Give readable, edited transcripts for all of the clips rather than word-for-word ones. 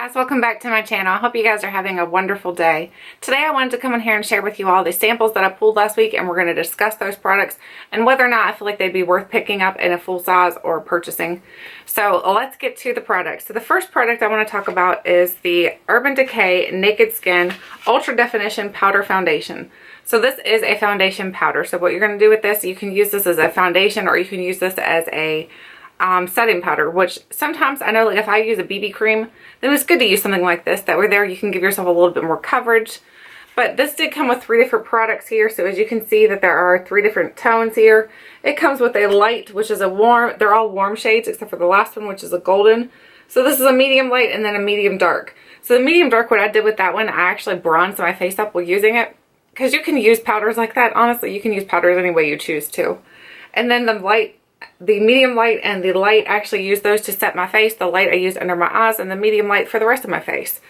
guys, welcome back to my channel. I hope you guys are having a wonderful day. Today I wanted to come in here and share with you all the samples that I pulled last week, and we're going to discuss those products and whether or not I feel like they'd be worth picking up in a full size or purchasing. So let's get to the products. So the first product I want to talk about is the Urban Decay Naked Skin Ultra Definition Powder Foundation. So this is a foundation powder. So what you're going to do with this, you can use this as a foundation or you can use this as a setting powder, which sometimes I know, like if I use a BB cream, then it's good to use something like this. That way there you can give yourself a little bit more coverage. But this did come with 3 different products here. So as you can see that there are 3 different tones here. It comes with a light, which is a warm, they're all warm shades except for the last one, which is a golden. So this is a medium light and then a medium dark. So the medium dark, what I did with that one, I actually bronzed my face up while using it. Because you can use powders like that. Honestly, you can use powders any way you choose to. And then the light, the medium light and the light, I actually use those to set my face. The light I use under my eyes and the medium light for the rest of my face.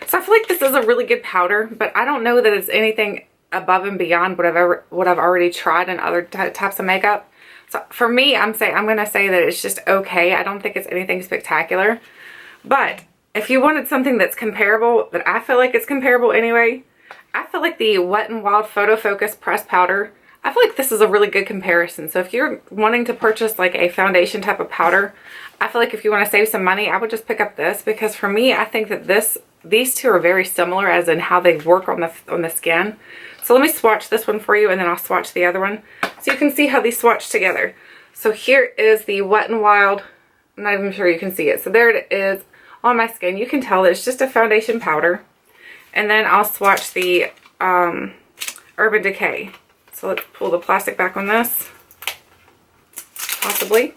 So I feel like this is a really good powder, but I don't know that it's anything above and beyond what I've already tried in other types of makeup. So for me, I'm going to say that it's just okay. I don't think it's anything spectacular. But if you wanted something that's comparable, that I feel like it's comparable anyway, I feel like the Wet n Wild Photo Focus Pressed Powder, I feel like this is a really good comparison. So if you're wanting to purchase like a foundation type of powder, I feel like if you want to save some money, I would just pick up this, because for me, I think that these two are very similar as in how they work on the skin. So let me swatch this one for you and then I'll swatch the other one so you can see how these swatch together. So here is the Wet n Wild. I'm not even sure you can see it. So there it is on my skin. You can tell it's just a foundation powder. And then I'll swatch the Urban Decay. So let's pull the plastic back on this, possibly,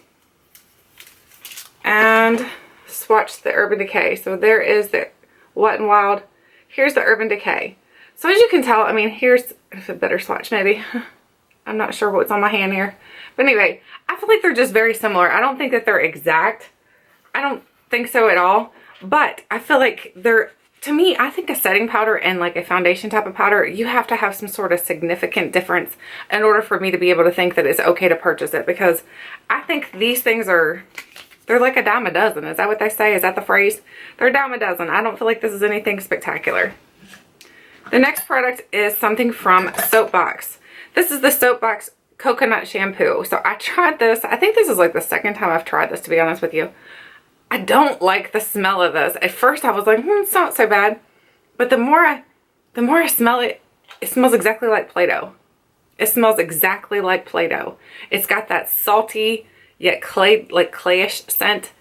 and swatch the Urban Decay. So there is the Wet n Wild. Here's the Urban Decay. So as you can tell, I mean, here's a better swatch maybe. I'm not sure what's on my hand here. But anyway, I feel like they're just very similar. I don't think that they're exact. I don't think so at all. But I feel like they're, to me, I think a setting powder and like a foundation type of powder, you have to have some sort of significant difference in order for me to be able to think that it's okay to purchase it. Because I think these things are, they're like a dime a dozen. Is that what they say? Is that the phrase? They're a dime a dozen. I don't feel like this is anything spectacular. The next product is something from SoapBox. This is the SoapBox Coconut Shampoo. So I tried this. I think this is like the second time I've tried this, to be honest with you. I don't like the smell of this. At first I was like, it's not so bad. But the more I smell it, it smells exactly like Play-Doh. It smells exactly like Play-Doh. It's got that salty yet clayish scent.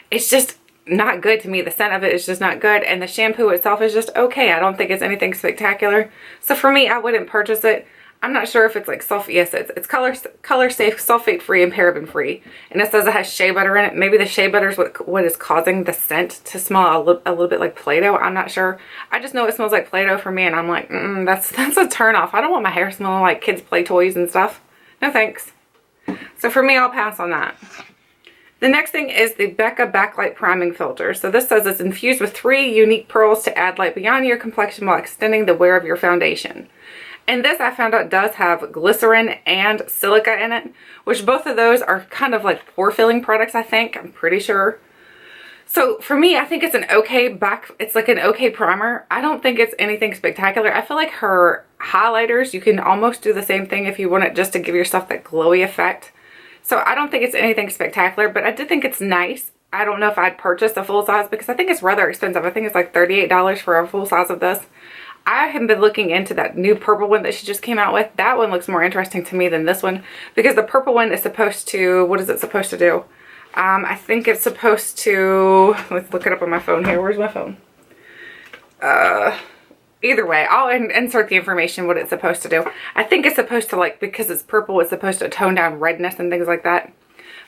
It's just not good to me. The scent of it is just not good. And the shampoo itself is just okay. I don't think it's anything spectacular. So for me, I wouldn't purchase it. I'm not sure if it's like it's color safe, sulfate free, and paraben free, and it says it has shea butter in it. Maybe the shea butter is what is causing the scent to smell a little bit like Play-Doh. I'm not sure. I just know it smells like Play-Doh for me, and I'm like, that's a turn off. I don't want my hair smelling like kids' play toys and stuff. No thanks. So for me, I'll pass on that. The next thing is the Becca Backlight Priming Filter. So this says it's infused with 3 unique pearls to add light beyond your complexion while extending the wear of your foundation. And this, I found out, does have glycerin and silica in it, which both of those are kind of like pore filling products, I think. I'm pretty sure. So for me, I think it's an okay it's like an okay primer. I don't think it's anything spectacular. I feel like her highlighters, you can almost do the same thing if you want it just to give yourself that glowy effect. So I don't think it's anything spectacular, but I did think it's nice. I don't know if I'd purchase a full size because I think it's rather expensive. I think it's like $38 for a full size of this. I have been looking into that new purple one that she just came out with. That one looks more interesting to me than this one, because the purple one is supposed to, what is it supposed to do? I think it's supposed to, let's look it up on my phone here. Where's my phone? Either way, I'll insert the information what it's supposed to do. I think it's supposed to, like, because it's purple, it's supposed to tone down redness and things like that.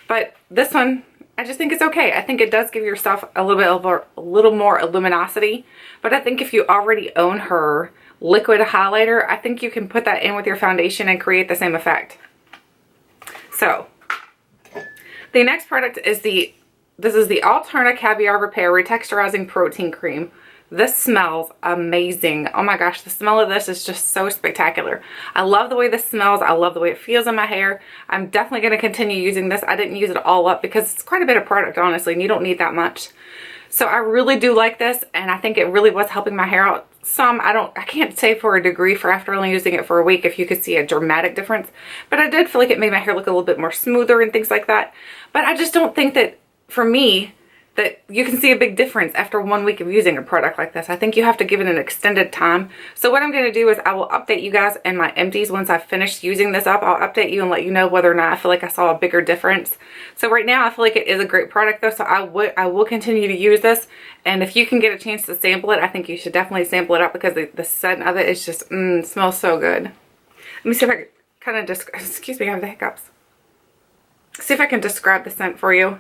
But this one, I just think it's okay. I think it does give yourself a little more luminosity. But I think if you already own her liquid highlighter, I think you can put that in with your foundation and create the same effect. So the next product is this is the Alterna Caviar Repair Retexturizing Protein Cream. This smells amazing. Oh my gosh, the smell of this is just so spectacular. I love the way this smells. I love the way it feels in my hair. I'm definitely going to continue using this. I didn't use it all up because it's quite a bit of product, honestly, and you don't need that much. So I really do like this, and I think it really was helping my hair out some. I can't say for a degree for after only using it for a week if you could see a dramatic difference, but I did feel like it made my hair look a little bit more smoother and things like that. But I just don't think that, for me, that you can see a big difference after 1 week of using a product like this. I think you have to give it an extended time. So what I'm going to do is I will update you guys in my empties once I've finished using this up. I'll update you and let you know whether or not I feel like I saw a bigger difference. So right now I feel like it is a great product though, so I will continue to use this. And if you can get a chance to sample it, I think you should definitely sample it up because the scent of it is just, smells so good. Let me see if I can kind of just, excuse me, I have the hiccups. See if I can describe the scent for you.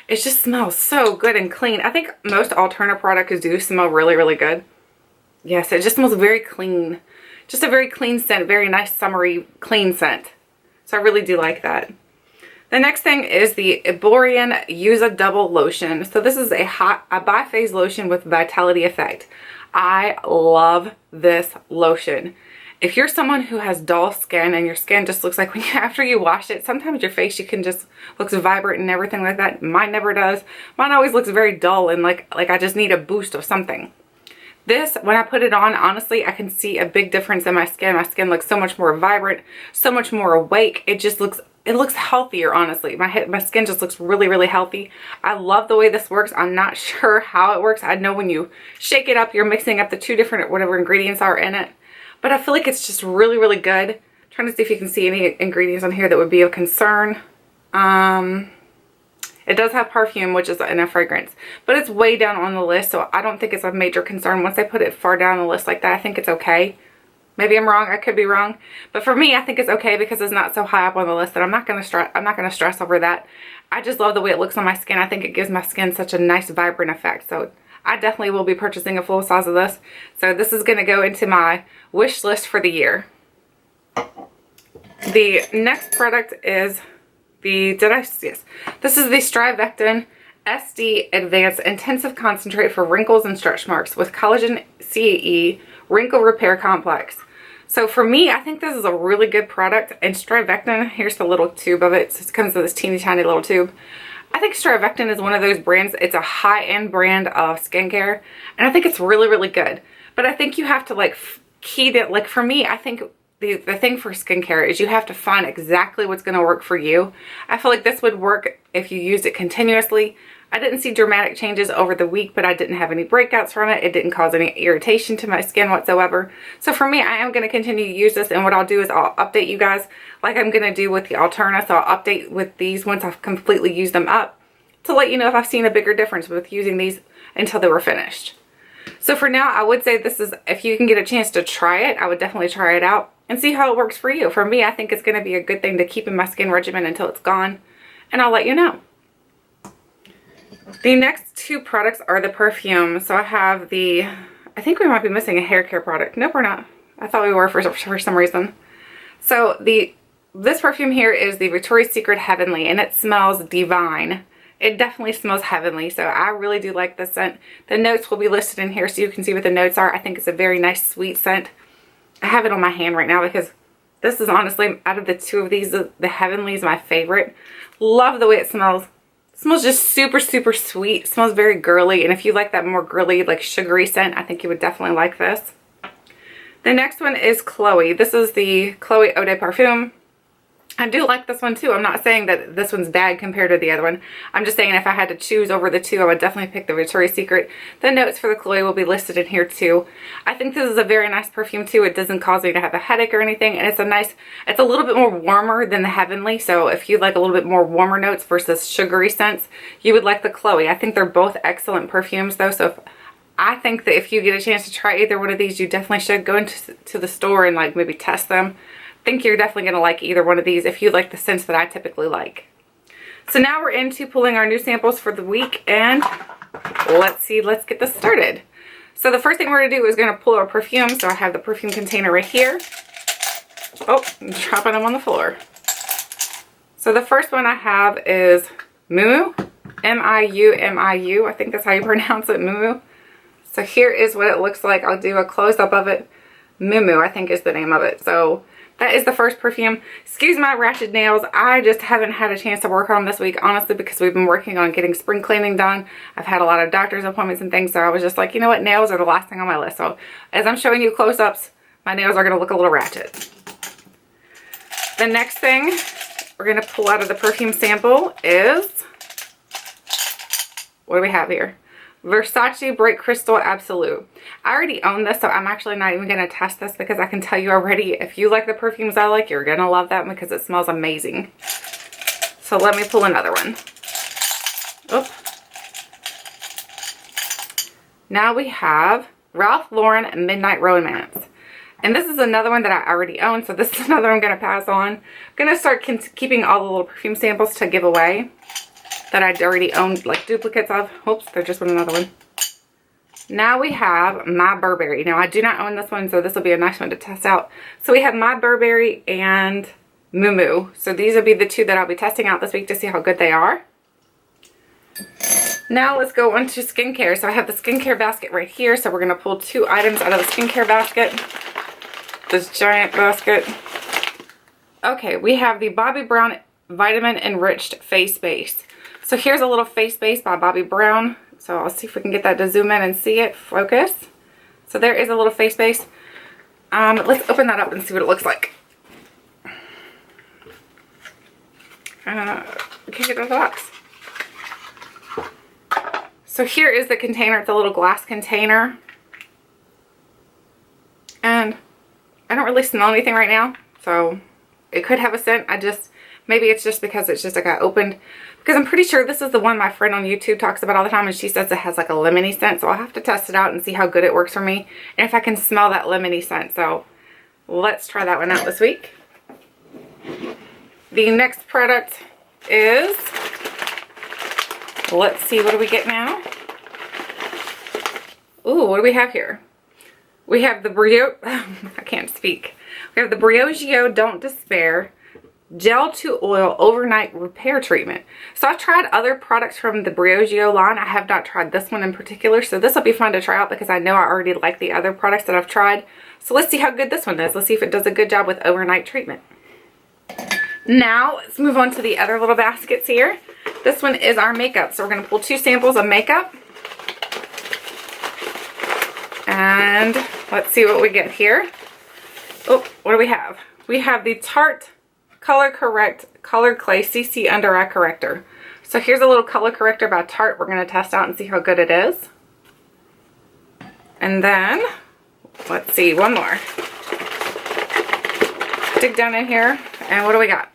It just smells so good and clean. I think most Alterna products do smell really, really good. Yes, it just smells very clean. Just a very clean scent, very nice summery clean scent. So I really do like that. The next thing is the Erborian Yuza Double Lotion. So this is a biphase lotion with vitality effect. I love this lotion. If you're someone who has dull skin and your skin just looks like after you wash it, sometimes your face you can just looks vibrant and everything like that. Mine never does. Mine always looks very dull and like I just need a boost of something. This, when I put it on, honestly, I can see a big difference in my skin. My skin looks so much more vibrant, so much more awake. It looks healthier, honestly. My skin just looks really, really healthy. I love the way this works. I'm not sure how it works. I know when you shake it up, you're mixing up the two different whatever ingredients are in it. But I feel like it's just really, really good. I'm trying to see if you can see any ingredients on here that would be of concern. It does have perfume, which is in a fragrance, but it's way down on the list, so I don't think it's a major concern. Once they put it far down the list like that, I think it's okay. Maybe I'm wrong. I could be wrong, but for me, I think it's okay because it's not so high up on the list that I'm not going to stress over that. I just love the way it looks on my skin. I think it gives my skin such a nice, vibrant effect. So I definitely will be purchasing a full size of this. So this is going to go into my wish list for the year. The next product is this is the StriVecten SD Advanced Intensive Concentrate for Wrinkles and Stretch Marks with Collagen CAE Wrinkle Repair Complex. So for me, I think this is a really good product. And StriVecten, here's the little tube of it. So it comes in this teeny tiny little tube. I think StriVecten is one of those brands. It's a high-end brand of skincare, and I think it's really, really good. But I think you have to like key it. Like for me, I think the thing for skincare is you have to find exactly what's going to work for you. I feel like this would work if you used it continuously. I didn't see dramatic changes over the week, but I didn't have any breakouts from it. It didn't cause any irritation to my skin whatsoever. So for me, I am going to continue to use this, and what I'll do is I'll update you guys like I'm going to do with the Alterna. So I'll update with these once I've completely used them up to let you know if I've seen a bigger difference with using these until they were finished. So for now, I would say this is, if you can get a chance to try it, I would definitely try it out and see how it works for you. For me, I think it's going to be a good thing to keep in my skin regimen until it's gone, and I'll let you know. The next two products are the perfume. So I have I think we might be missing a hair care product. Nope, we're not. I thought we were for some reason. So this perfume here is the Victoria's Secret Heavenly, and it smells divine. It definitely smells heavenly, so I really do like this scent. The notes will be listed in here so you can see what the notes are. I think it's a very nice, sweet scent. I have it on my hand right now because this is honestly, out of the two of these, the Heavenly is my favorite. Love the way it smells. It smells just super, super sweet. It smells very girly, and if you like that more girly, like sugary scent, I think you would definitely like this. The next one is Chloe. This is the Chloe Eau Parfum. I do like this one too. I'm not saying that this one's bad compared to the other one. I'm just saying if I had to choose over the two, I would definitely pick the Victoria's Secret. The notes for the Chloe will be listed in here too. I think this is a very nice perfume too. It doesn't cause me to have a headache or anything, and it's a little bit more warmer than the Heavenly. So if you like a little bit more warmer notes versus sugary scents, you would like the Chloe. I think they're both excellent perfumes though. So I think that if you get a chance to try either one of these, you definitely should go into the store and like maybe test them. Think you're definitely going to like either one of these if you like the scents that I typically like. So now we're into pulling our new samples for the week, and let's get this started. So the first thing we're going to do is going to pull our perfume. So I have the perfume container right here. Oh, I'm dropping them on the floor. So the first one I have is Miu, M-I-U, I think that's how you pronounce it, Miu. So here is what it looks like. I'll do a close-up of it. Miu, I think is the name of it. So that is the first perfume. Excuse my ratchet nails. I just haven't had a chance to work on them this week, honestly, because we've been working on getting spring cleaning done. I've had a lot of doctor's appointments and things, so I was just like, you know what, nails are the last thing on my list. So as I'm showing you close-ups, my nails are going to look a little ratchet. The next thing we're going to pull out of the perfume sample is, what do we have here? Versace Bright Crystal Absolute. I already own this, so I'm actually not even going to test this because I can tell you already, if you like the perfumes I like, you're going to love that one because it smells amazing. So let me pull another one. Oop. Now we have Ralph Lauren Midnight Romance. And this is another one that I already own, so this is another one I'm going to pass on. I'm going to start keeping all the little perfume samples to give away that I'd already owned, like duplicates of. Oops, there just went another one. Now we have My Burberry. Now I do not own this one, so this will be a nice one to test out. So we have My Burberry and Moo Moo. So these will be the two that I'll be testing out this week to see how good they are. Now let's go on to skincare. So I have the skincare basket right here. So we're going to pull 2 items out of the skincare basket. This giant basket. Okay, we have the Bobbi Brown Vitamin Enriched Face Base. So here's a little face base by Bobbi Brown. So I'll see if we can get that to zoom in and see it. Focus. So there is a little face base. Let's open that up and see what it looks like. We can't get it out of the box. So here is the container. It's a little glass container. And I don't really smell anything right now. So it could have a scent. Maybe it's just because it's just like I opened. Because I'm pretty sure this is the one my friend on YouTube talks about all the time, and she says it has like a lemony scent. So I'll have to test it out and see how good it works for me, and if I can smell that lemony scent. So let's try that one out this week. The next product is, let's see, what do we get now? Ooh, what do we have here? We have the I can't speak. We have the Briogeo Don't Despair Gel to Oil Overnight Repair Treatment. So I've tried other products from the Briogeo line. I have not tried this one in particular. So this will be fun to try out because I know I already like the other products that I've tried. So let's see how good this one is. Let's see if it does a good job with overnight treatment. Now let's move on to the other little baskets here. This one is our makeup. So we're going to pull 2 samples of makeup. And let's see what we get here. Oh, what do we have? We have the Tarte Color Correct Color Clay CC Under Eye Corrector. So here's a little color corrector by Tarte. We're going to test out and see how good it is. And then, let's see, one more. Dig down in here, and what do we got?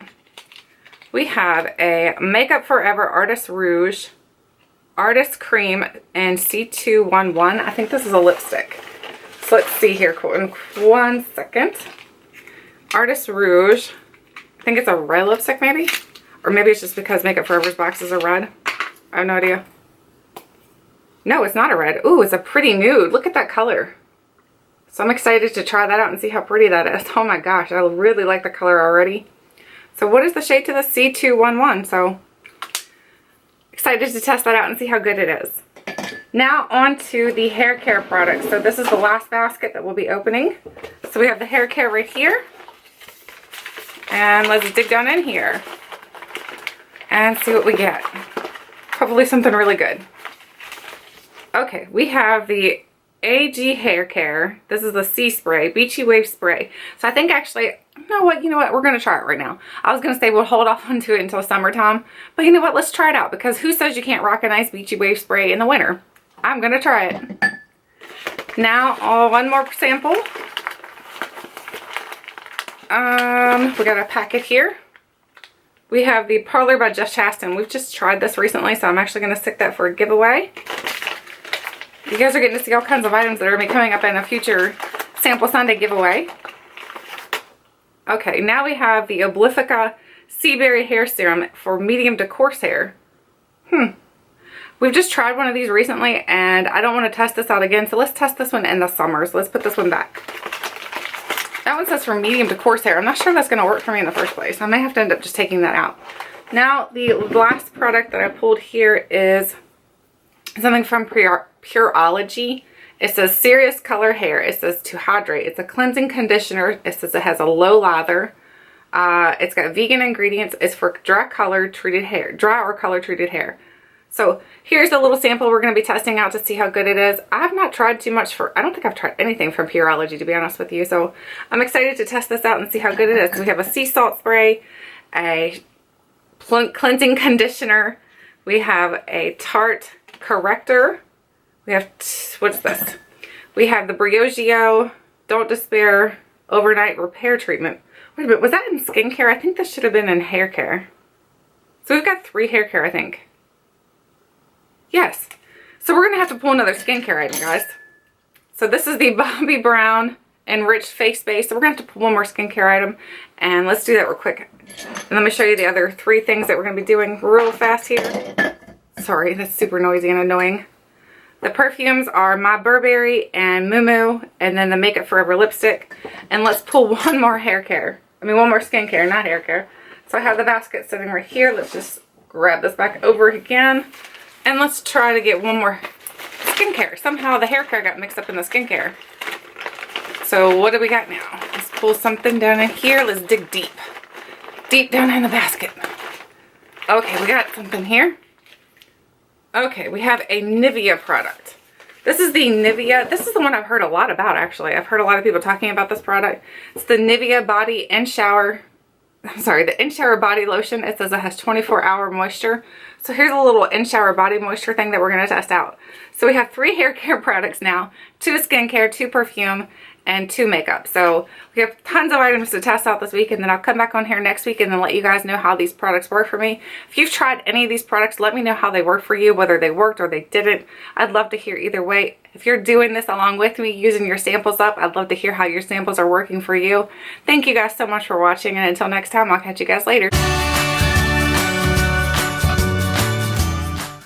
We have a Makeup Forever Artist Rouge Artist Cream and C211. I think this is a lipstick. So let's see here in 1 second. Artist Rouge. I think it's a red lipstick maybe? Or maybe it's just because Makeup Forever's boxes are red. I have no idea. No, it's not a red. Ooh, it's a pretty nude. Look at that color. So I'm excited to try that out and see how pretty that is. Oh my gosh, I really like the color already. So what is the shade to the C211? So excited to test that out and see how good it is. Now on to the hair care products. So this is the last basket that we'll be opening. So we have the hair care right here. And let's dig down in here and see what we get. Hopefully something really good. Okay, we have the AG Hair Care. This is the C Spray, Beachy Wave Spray. So I think actually, you know what, we're going to try it right now. I was going to say we'll hold off onto it until summertime. But you know what, let's try it out. Because who says you can't rock a nice Beachy Wave Spray in the winter? I'm going to try it. Now, one more sample. We got a packet here. We have the Parlor by Just Chastain. We've just tried this recently, so I'm actually going to stick that for a giveaway. You guys are getting to see all kinds of items that are going to be coming up in a future Sample Sunday giveaway. Okay, now we have the Oblifica Sea Berry Hair Serum for medium to coarse hair. We've just tried one of these recently, and I don't want to test this out again, so let's test this one in the summer. So let's put this one back. That one says for medium to coarse hair. I'm not sure that's going to work for me in the first place. I may have to end up just taking that out. Now, the last product that I pulled here is something from Pureology. It says serious color hair. It says to hydrate. It's a cleansing conditioner. It says it has a low lather. It's got vegan ingredients. It's for dry or color treated hair. So here's a little sample we're going to be testing out to see how good it is. I have not tried too much I don't think I've tried anything from Pureology, to be honest with you. So I'm excited to test this out and see how good it is. We have a sea salt spray, a cleansing conditioner. We have a Tarte Corrector. We have, what's this? We have the Briogeo Don't Despair Overnight Repair Treatment. Wait a minute, was that in skincare? I think this should have been in hair care. So we've got 3 hair care, I think. Yes. So we're going to have to pull another skincare item, guys. So this is the Bobbi Brown Enriched Face Base. So we're going to have to pull one more skincare item. And let's do that real quick. And let me show you the other 3 things that we're going to be doing real fast here. Sorry, that's super noisy and annoying. The perfumes are My Burberry and Moo Moo, and then the Makeup Forever lipstick. And let's pull one more hair care. One more skincare, not hair care. So I have the basket sitting right here. Let's just grab this back over again. And let's try to get one more skincare. Somehow the hair care got mixed up in the skincare. So what do we got now? Let's pull something down in here. Let's dig deep. Deep down in the basket. Okay, we got something here. Okay, we have a Nivea product. This is the Nivea. This is the one I've heard a lot about, actually. I've heard a lot of people talking about this product. It's the Nivea Body In Shower. The In Shower Body Lotion. It says it has 24-hour moisture. So here's a little In Shower Body Moisture thing that we're going to test out. So we have 3 hair care products now, 2 skincare, 2 perfume, and 2 makeup. So we have tons of items to test out this week, and then I'll come back on here next week and then let you guys know how these products work for me. If you've tried any of these products, let me know how they work for you, whether they worked or they didn't. I'd love to hear either way. If you're doing this along with me, using your samples up, I'd love to hear how your samples are working for you. Thank you guys so much for watching, and until next time, I'll catch you guys later.